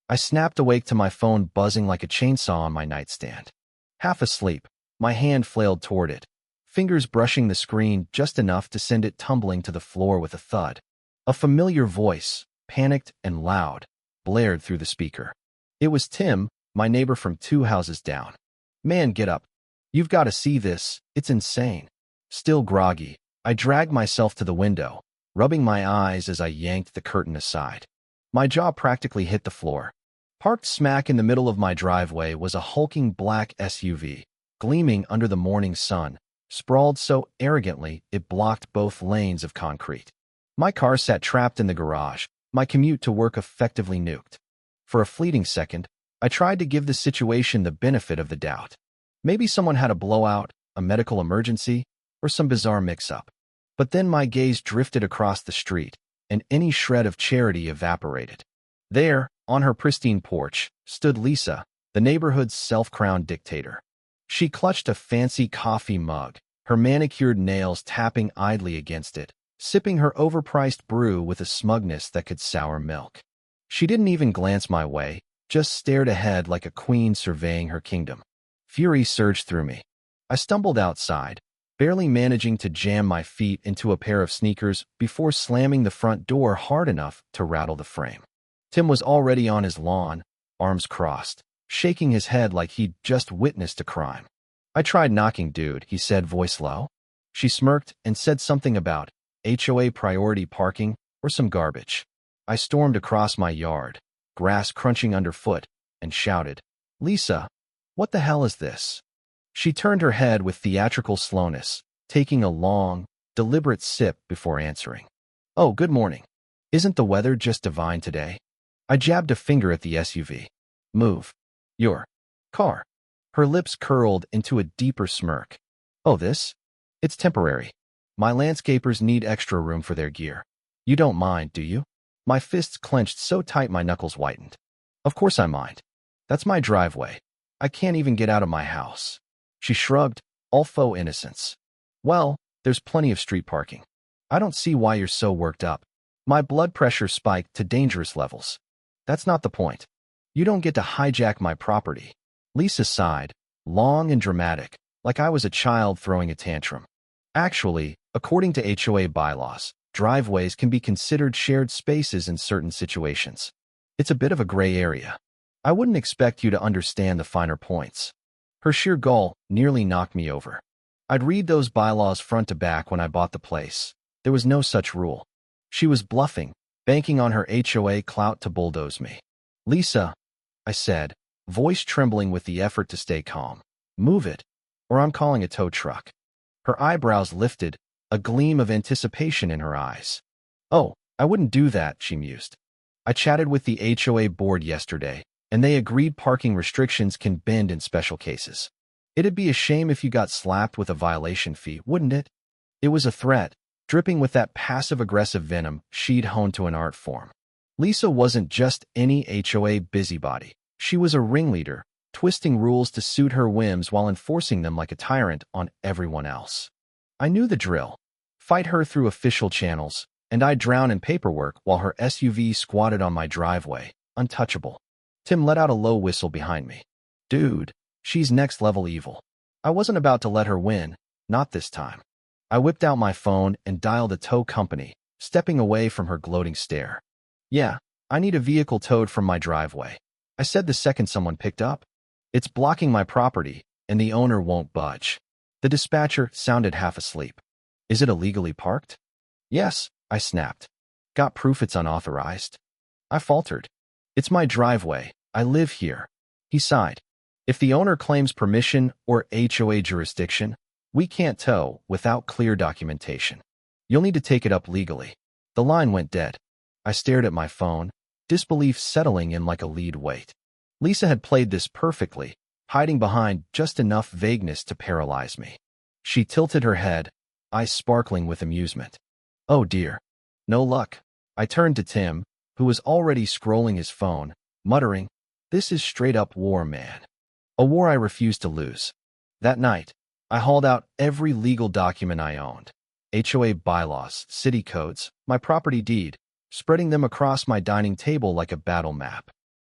I snapped awake to my phone buzzing like a chainsaw on my nightstand. Half asleep, my hand flailed toward it, fingers brushing the screen just enough to send it tumbling to the floor with a thud. A familiar voice, panicked and loud, blared through the speaker. It was Tim, my neighbor from 2 houses down. "Man, get up. You've got to see this. It's insane." Still groggy, I dragged myself to the window, rubbing my eyes as I yanked the curtain aside. My jaw practically hit the floor. Parked smack in the middle of my driveway was a hulking black SUV, gleaming under the morning sun, sprawled so arrogantly it blocked both lanes of concrete. My car sat trapped in the garage, my commute to work effectively nuked. For a fleeting second, I tried to give the situation the benefit of the doubt. Maybe someone had a blowout, a medical emergency, or some bizarre mix-up. But then my gaze drifted across the street, and any shred of charity evaporated. There, on her pristine porch, stood Lisa, the neighborhood's self-crowned dictator. She clutched a fancy coffee mug, her manicured nails tapping idly against it, sipping her overpriced brew with a smugness that could sour milk. She didn't even glance my way, just stared ahead like a queen surveying her kingdom. Fury surged through me. I stumbled outside, barely managing to jam my feet into a pair of sneakers before slamming the front door hard enough to rattle the frame. Tim was already on his lawn, arms crossed, shaking his head like he'd just witnessed a crime. "I tried knocking, dude," he said, voice low. She smirked and said something about HOA priority parking or some garbage. I stormed across my yard, grass crunching underfoot, and shouted, "Lisa, what the hell is this?" She turned her head with theatrical slowness, taking a long, deliberate sip before answering. "Oh, good morning. Isn't the weather just divine today?" I jabbed a finger at the SUV. "Move. Your car." Her lips curled into a deeper smirk. "Oh, this? It's temporary. My landscapers need extra room for their gear. You don't mind, do you?" My fists clenched so tight my knuckles whitened. "Of course I mind. That's my driveway. I can't even get out of my house." She shrugged, all faux innocence. "Well, there's plenty of street parking. I don't see why you're so worked up." My blood pressure spiked to dangerous levels. "That's not the point. You don't get to hijack my property." Lisa sighed, long and dramatic, like I was a child throwing a tantrum. "Actually, according to HOA bylaws, driveways can be considered shared spaces in certain situations. It's a bit of a gray area. I wouldn't expect you to understand the finer points." Her sheer gall nearly knocked me over. I'd read those bylaws front to back when I bought the place. There was no such rule. She was bluffing, banking on her HOA clout to bulldoze me. "Lisa," I said, voice trembling with the effort to stay calm, "move it, or I'm calling a tow truck." Her eyebrows lifted, a gleam of anticipation in her eyes. "Oh, I wouldn't do that," she mused. "I chatted with the HOA board yesterday, and they agreed parking restrictions can bend in special cases. It'd be a shame if you got slapped with a violation fee, wouldn't it?" It was a threat, dripping with that passive-aggressive venom she'd honed to an art form. Lisa wasn't just any HOA busybody. She was a ringleader, twisting rules to suit her whims while enforcing them like a tyrant on everyone else. I knew the drill. Fight her through official channels, and I'd drown in paperwork while her SUV squatted on my driveway, untouchable. Tim let out a low whistle behind me. "Dude, she's next-level evil." I wasn't about to let her win, not this time. I whipped out my phone and dialed a tow company, stepping away from her gloating stare. "Yeah, I need a vehicle towed from my driveway," I said the second someone picked up. "It's blocking my property, and the owner won't budge." The dispatcher sounded half asleep. "Is it illegally parked?" "Yes," I snapped. "Got proof it's unauthorized?" I faltered. "It's my driveway. I live here." He sighed. "If the owner claims permission or HOA jurisdiction, we can't tow without clear documentation. You'll need to take it up legally." The line went dead. I stared at my phone, disbelief settling in like a lead weight. Lisa had played this perfectly, hiding behind just enough vagueness to paralyze me. She tilted her head, eyes sparkling with amusement. "Oh dear. No luck." I turned to Tim, who was already scrolling his phone, muttering, "This is straight-up war, man." A war I refused to lose. That night, I hauled out every legal document I owned. HOA bylaws, city codes, my property deed, spreading them across my dining table like a battle map.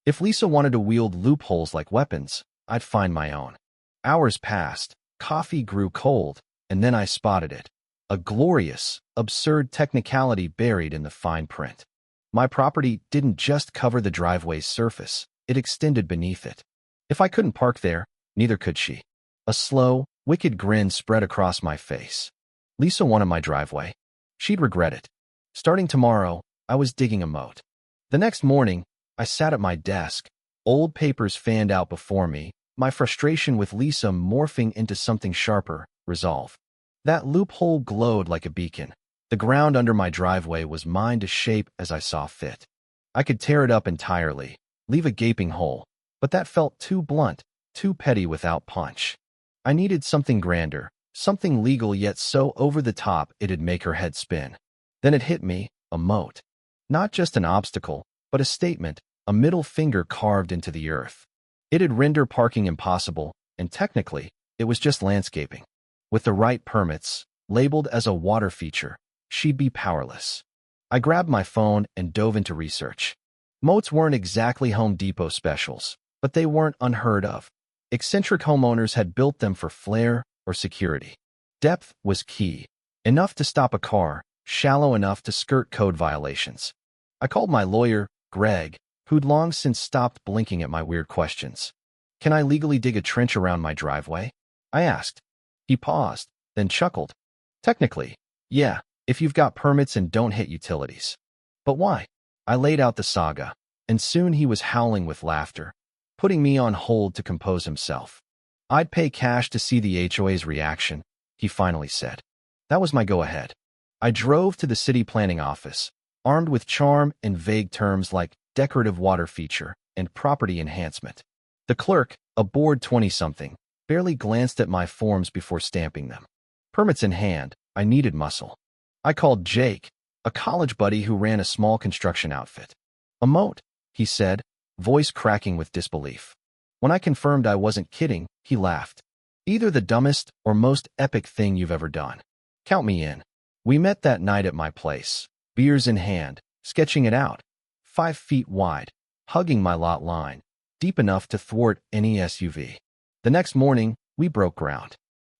If Lisa wanted to wield loopholes like weapons, I'd find my own. Hours passed, coffee grew cold, and then I spotted it. A glorious, absurd technicality buried in the fine print. My property didn't just cover the driveway's surface, it extended beneath it. If I couldn't park there, neither could she. A slow, wicked grin spread across my face. Lisa wanted my driveway. She'd regret it. Starting tomorrow, I was digging a moat. The next morning, I sat at my desk, old papers fanned out before me, my frustration with Lisa morphing into something sharper, resolve. That loophole glowed like a beacon. The ground under my driveway was mine to shape as I saw fit. I could tear it up entirely, leave a gaping hole, but that felt too blunt, too petty without punch. I needed something grander, something legal yet so over the top it'd make her head spin. Then it hit me, a moat. Not just an obstacle, but a statement, a middle finger carved into the earth. It'd render parking impossible, and technically, it was just landscaping. With the right permits, labeled as a water feature, she'd be powerless. I grabbed my phone and dove into research. Moats weren't exactly Home Depot specials, but they weren't unheard of. Eccentric homeowners had built them for flair or security. Depth was key. Enough to stop a car, shallow enough to skirt code violations. I called my lawyer, Greg, who'd long since stopped blinking at my weird questions. "Can I legally dig a trench around my driveway?" I asked. He paused, then chuckled. "Technically, yeah, if you've got permits and don't hit utilities." "But why?" I laid out the saga, and soon he was howling with laughter, putting me on hold to compose himself. "I'd pay cash to see the HOA's reaction," he finally said. That was my go-ahead. I drove to the city planning office, armed with charm and vague terms like decorative water feature and property enhancement. The clerk, a bored 20-something, barely glanced at my forms before stamping them. Permits in hand, I needed muscle. I called Jake, a college buddy who ran a small construction outfit. "A moat," he said, voice cracking with disbelief. When I confirmed I wasn't kidding, he laughed. "Either the dumbest or most epic thing you've ever done. Count me in." We met that night at my place, beers in hand, sketching it out. 5 feet wide, hugging my lot line, deep enough to thwart any SUV. The next morning, we broke ground.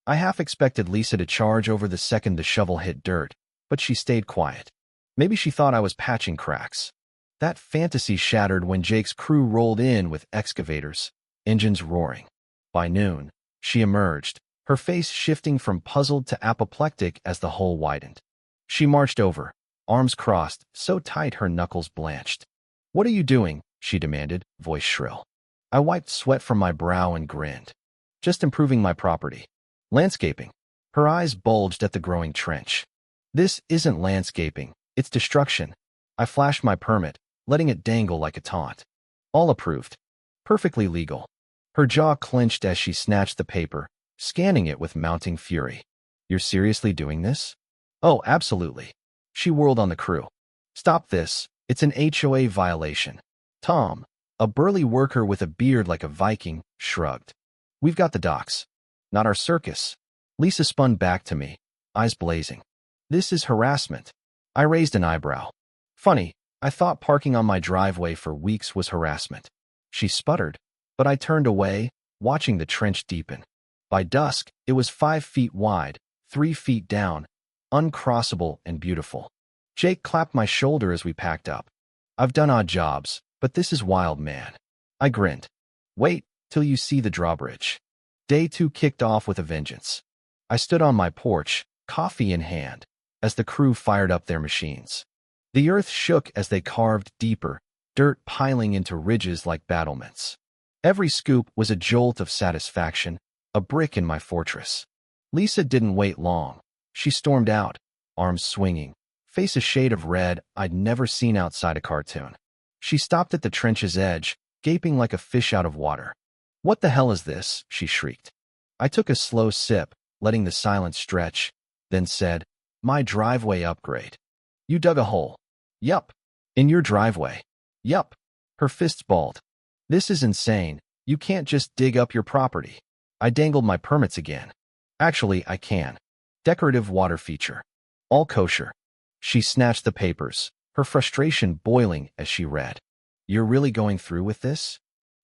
I half expected Lisa to charge over the second the shovel hit dirt, but she stayed quiet. Maybe she thought I was patching cracks. That fantasy shattered when Jake's crew rolled in with excavators, engines roaring. By noon, she emerged, her face shifting from puzzled to apoplectic as the hole widened. She marched over, arms crossed, so tight her knuckles blanched. "What are you doing?" she demanded, voice shrill. I wiped sweat from my brow and grinned. "Just improving my property. Landscaping." Her eyes bulged at the growing trench. "This isn't landscaping, it's destruction." I flashed my permit, letting it dangle like a taunt. "All approved. Perfectly legal." Her jaw clenched as she snatched the paper, scanning it with mounting fury. "You're seriously doing this?" "Oh, absolutely." She whirled on the crew. "Stop this, it's an HOA violation." Tom, a burly worker with a beard like a Viking, shrugged. "We've got the docs. Not our circus." Lisa spun back to me, eyes blazing. "This is harassment." I raised an eyebrow. "Funny, I thought parking on my driveway for weeks was harassment." She sputtered, but I turned away, watching the trench deepen. By dusk, it was 5 feet wide, 3 feet down, uncrossable and beautiful. Jake clapped my shoulder as we packed up. "I've done odd jobs, but this is wild, man." I grinned. "Wait till you see the drawbridge." Day 2 kicked off with a vengeance. I stood on my porch, coffee in hand, as the crew fired up their machines. The earth shook as they carved deeper, dirt piling into ridges like battlements. Every scoop was a jolt of satisfaction, a brick in my fortress. Lisa didn't wait long. She stormed out, arms swinging, face a shade of red I'd never seen outside a cartoon. She stopped at the trench's edge, gaping like a fish out of water. "What the hell is this?" she shrieked. I took a slow sip, letting the silence stretch, then said, "My driveway upgrade." "You dug a hole?" "Yup." "In your driveway?" "Yup." Her fists balled. "This is insane. You can't just dig up your property." I dangled my permits again. "Actually, I can. Decorative water feature. All kosher." She snatched the papers, her frustration boiling as she read. You're really going through with this?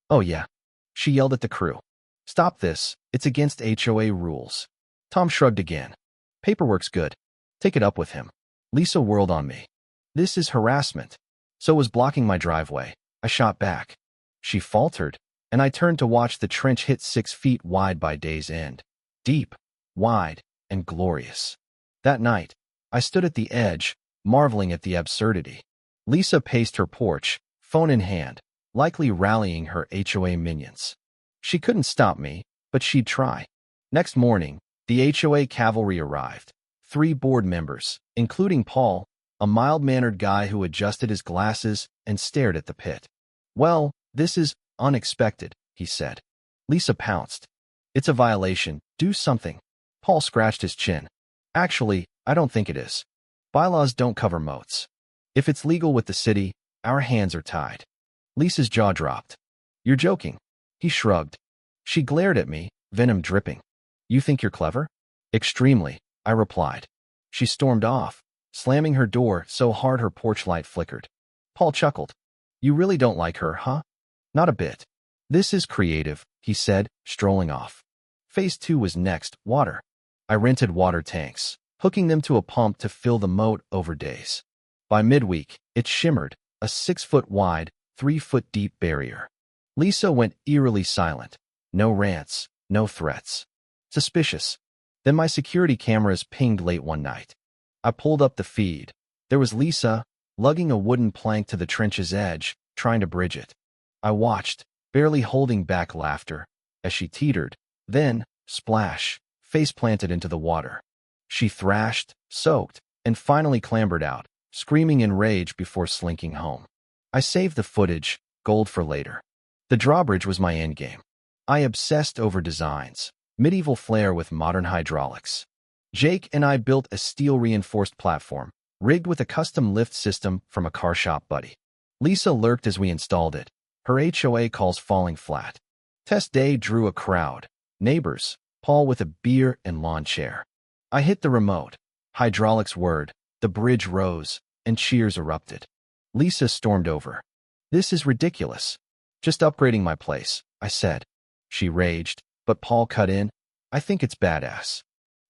Oh yeah. She yelled at the crew. Stop this. It's against HOA rules. Tom shrugged again. Paperwork's good. Take it up with him. Lisa whirled on me. This is harassment. So was blocking my driveway. I shot back. She faltered, and I turned to watch the trench hit 6 feet wide by day's end. Deep, wide, and glorious. That night, I stood at the edge, marveling at the absurdity. Lisa paced her porch, phone in hand, likely rallying her HOA minions. She couldn't stop me, but she'd try. Next morning, the HOA cavalry arrived. 3 board members, including Paul, a mild-mannered guy who adjusted his glasses and stared at the pit. Well, this is unexpected, he said. Lisa pounced. It's a violation. Do something. Paul scratched his chin. Actually, I don't think it is. Bylaws don't cover moats. If it's legal with the city, our hands are tied. Lisa's jaw dropped. You're joking. He shrugged. She glared at me, venom dripping. You think you're clever? Extremely, I replied. She stormed off, slamming her door so hard her porch light flickered. Paul chuckled. You really don't like her, huh? Not a bit. This is creative, he said, strolling off. Phase 2 was next, water. I rented water tanks, hooking them to a pump to fill the moat over days. By midweek, it shimmered, a 6-foot wide, 3-foot deep barrier. Lisa went eerily silent. No rants, no threats. Suspicious. Then my security cameras pinged late one night. I pulled up the feed. There was Lisa, lugging a wooden plank to the trench's edge, trying to bridge it. I watched, barely holding back laughter, as she teetered, then, splash, face planted into the water. She thrashed, soaked, and finally clambered out, screaming in rage before slinking home. I saved the footage, gold for later. The drawbridge was my endgame. I obsessed over designs, medieval flair with modern hydraulics. Jake and I built a steel-reinforced platform, rigged with a custom lift system from a car shop buddy. Lisa lurked as we installed it, her HOA calls falling flat. Test day drew a crowd. Neighbors, Paul with a beer and lawn chair. I hit the remote. Hydraulics whirred, the bridge rose, and cheers erupted. Lisa stormed over. This is ridiculous. Just upgrading my place, I said. She raged, but Paul cut in. I think it's badass.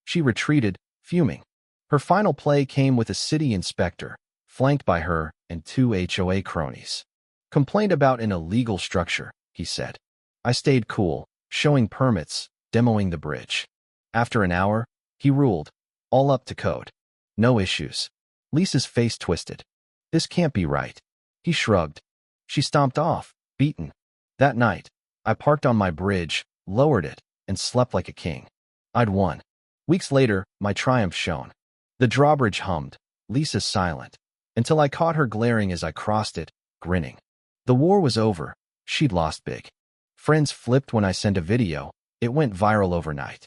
She retreated, fuming. Her final play came with a city inspector, flanked by her and 2 HOA cronies. Complained about an illegal structure, he said. I stayed cool, showing permits, demoing the bridge. After an hour, he ruled, all up to code. No issues. Lisa's face twisted. This can't be right. He shrugged. She stomped off, beaten. That night, I parked on my bridge, lowered it, and slept like a king. I'd won. Weeks later, my triumph shone. The drawbridge hummed, Lisa silent, until I caught her glaring as I crossed it, grinning. The war was over. She'd lost big. Friends flipped when I sent a video. It went viral overnight.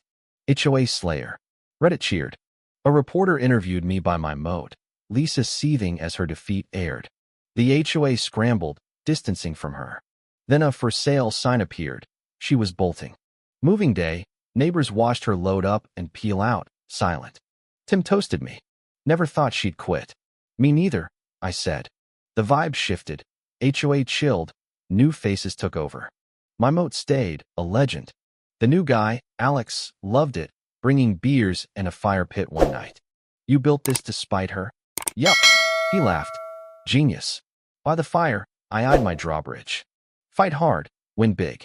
HOA Slayer. Reddit cheered. A reporter interviewed me by my moat, Lisa seething as her defeat aired. The HOA scrambled, distancing from her. Then a for sale sign appeared. She was bolting. Moving day, neighbors watched her load up and peel out, silent. Tim toasted me. Never thought she'd quit. Me neither, I said. The vibe shifted. HOA chilled. New faces took over. My moat stayed, a legend. The new guy, Alex, loved it, bringing beers and a fire pit one night. You built this to spite her? Yup, he laughed. Genius. By the fire, I eyed my drawbridge. Fight hard, win big.